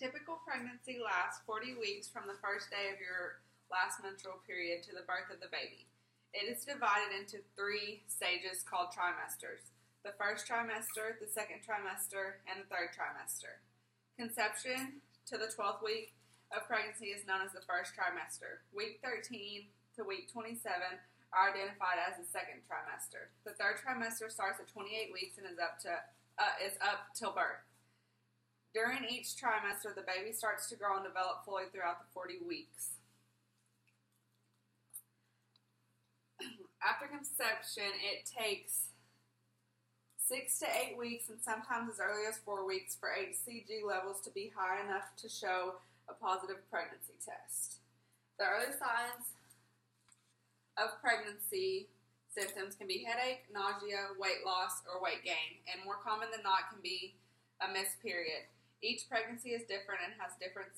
typical pregnancy lasts 40 weeks from the first day of your last menstrual period to the birth of the baby. It is divided into 3 stages called trimesters: the first trimester, the second trimester, and the third trimester. Conception to the 12th week of pregnancy is known as the first trimester. Week 13 to week 27 are identified as the second trimester. The third trimester starts at 28 weeks and is up till birth. During each trimester, the baby starts to grow and develop fully throughout the 40 weeks. After conception, it takes 6 to 8 weeks and sometimes as early as 4 weeks for HCG levels to be high enough to show a positive pregnancy test. The early signs of pregnancy symptoms can be headache, nausea, weight loss, or weight gain, and more common than not can be a missed period. Each pregnancy is different and has different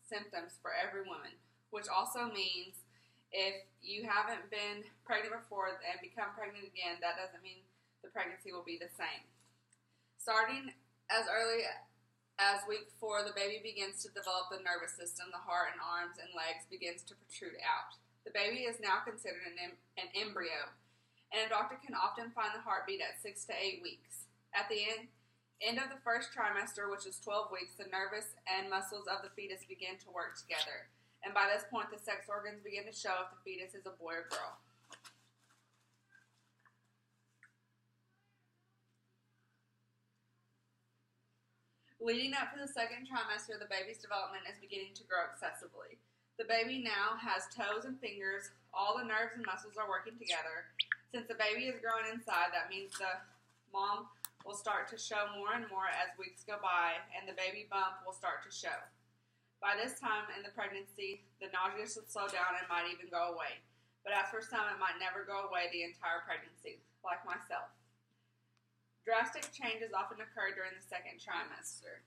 symptoms for every woman, which also means if you haven't been pregnant before and become pregnant again, that doesn't mean the pregnancy will be the same. Starting as early as week 4, the baby begins to develop the nervous system. The heart and arms and legs begins to protrude out. The baby is now considered an embryo, and a doctor can often find the heartbeat at 6 to 8 weeks. At the end of the first trimester, which is 12 weeks, the nervous and muscles of the fetus begin to work together. And by this point, the sex organs begin to show if the fetus is a boy or girl. Leading up to the second trimester, the baby's development is beginning to grow excessively. The baby now has toes and fingers. All the nerves and muscles are working together. Since the baby is growing inside, that means the mom will start to show more and more as weeks go by, and the baby bump will start to show. By this time in the pregnancy, the nausea should slow down and might even go away. But as for some, it might never go away the entire pregnancy, like myself. Drastic changes often occur during the second trimester.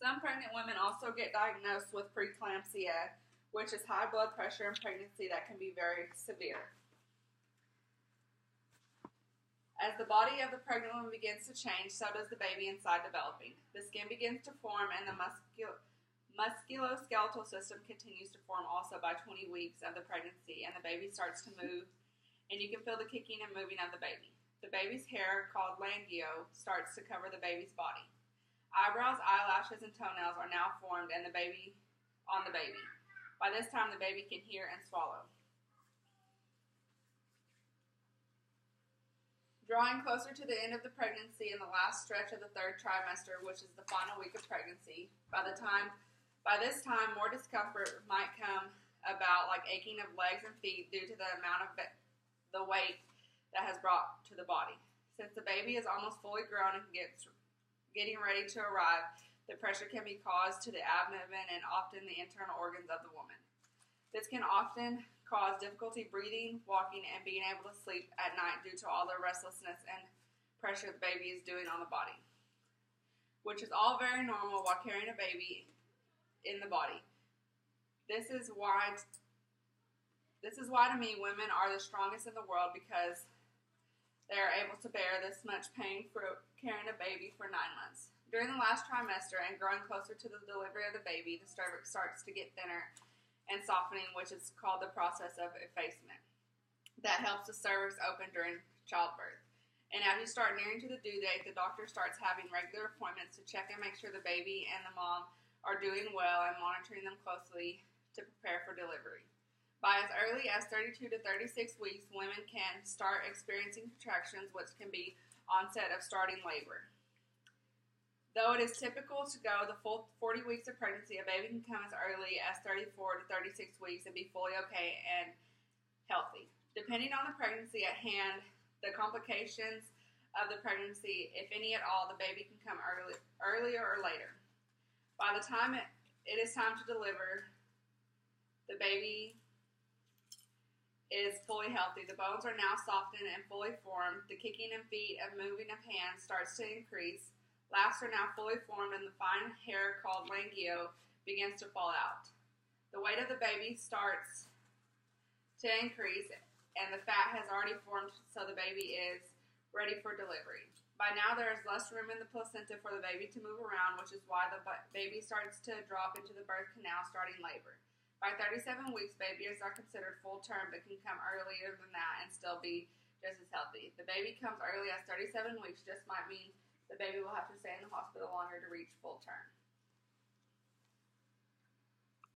Some pregnant women also get diagnosed with preeclampsia, which is high blood pressure in pregnancy that can be very severe. As the body of the pregnant woman begins to change, so does the baby inside developing. The skin begins to form, and the musculoskeletal system continues to form also by 20 weeks of the pregnancy, and the baby starts to move, and you can feel the kicking and moving of the baby. The baby's hair, called languor, starts to cover the baby's body. Eyebrows, eyelashes, and toenails are now formed on the baby. By this time, the baby can hear and swallow. Drawing closer to the end of the pregnancy and the last stretch of the third trimester, which is the final week of pregnancy, by this time, more discomfort might come about, like aching of legs and feet due to the amount of the weight that has brought to the body. Since the baby is almost fully grown and getting ready to arrive, the pressure can be caused to the abdomen and often the internal organs of the woman. This can often cause difficulty breathing, walking, and being able to sleep at night due to all the restlessness and pressure the baby is doing on the body, which is all very normal while carrying a baby in the body. This is why to me women are the strongest in the world, because they are able to bear this much pain for carrying a baby for 9 months. During the last trimester and growing closer to the delivery of the baby, the cervix starts to get thinner and softening, which is called the process of effacement. That helps the cervix open during childbirth. And as you start nearing to the due date, the doctor starts having regular appointments to check and make sure the baby and the mom are doing well and monitoring them closely to prepare for delivery. By as early as 32 to 36 weeks, women can start experiencing contractions, which can be onset of starting labor. Though it is typical to go the full 40 weeks of pregnancy, a baby can come as early as 34 to 36 weeks and be fully okay and healthy. Depending on the pregnancy at hand, the complications of the pregnancy, if any at all, the baby can come earlier or later. By the time it is time to deliver, the baby is fully healthy. The bones are now softened and fully formed. The kicking and feet and moving of hands starts to increase. Laughs are now fully formed, and the fine hair called languor begins to fall out. The weight of the baby starts to increase, and the fat has already formed, so the baby is ready for delivery. By now, there is less room in the placenta for the baby to move around, which is why the baby starts to drop into the birth canal starting labor. By 37 weeks, babies are considered full term but can come earlier than that and still be just as healthy. If the baby comes early as 37 weeks, just might mean the baby will have to stay in the hospital longer to reach full term.